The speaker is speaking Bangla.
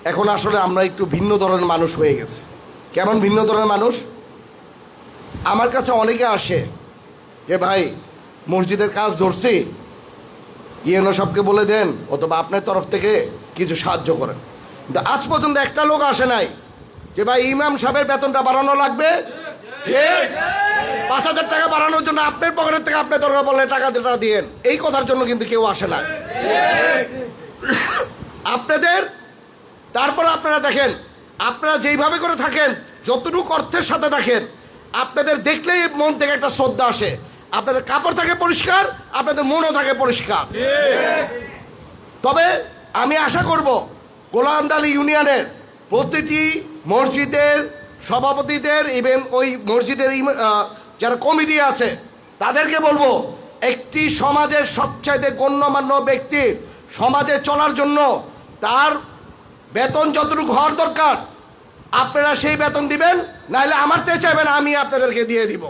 এখন আসলে আমরা একটু ভিন্ন ধরনের মানুষ হয়ে গেছি। কেমন ভিন্ন ধরনের মানুষ? আমার কাছে অনেকে আসে যে ভাই মসজিদের কাজ ধরছি, ইউনো সবকে বলে দেন অথবা আপনার তরফ থেকে কিছু সাহায্য করেন। কিন্তু আজ পর্যন্ত একটা লোক আসে নাই যে ভাই ইমাম সাহেবের বেতনটা বাড়ানো লাগবে, যে 5,000 টাকা বাড়ানোর জন্য আপনার পকেটের থেকে আপনার দরকার বললে টাকা দিয়েন, এই কথার জন্য কিন্তু কেউ আসে না আপনাদের। তারপর আপনারা দেখেন, আপনারা যেইভাবে করে থাকেন, যতটুকু অর্থের সাথে থাকেন, আপনাদের দেখলেই মন থেকে একটা শ্রদ্ধা আসে। আপনাদের কাপড় থাকে পরিষ্কার, আপনাদের মনও থাকে পরিষ্কার। তবে আমি আশা করব গোলান্দালি ইউনিয়নের প্রতিটি মসজিদের সভাপতিদের, ইভেন ওই মসজিদের যারা কমিটি আছে তাদেরকে বলবো, একটি সমাজের সবচাইতে গণ্যমান্য ব্যক্তি সমাজে চলার জন্য তার বেতন যতটুকু হওয়ার দরকার আপনারা সেই বেতন দিবেন, নাহলে আমার চেয়ে চাইবেন আমি আপনাদেরকে দিয়ে দিব।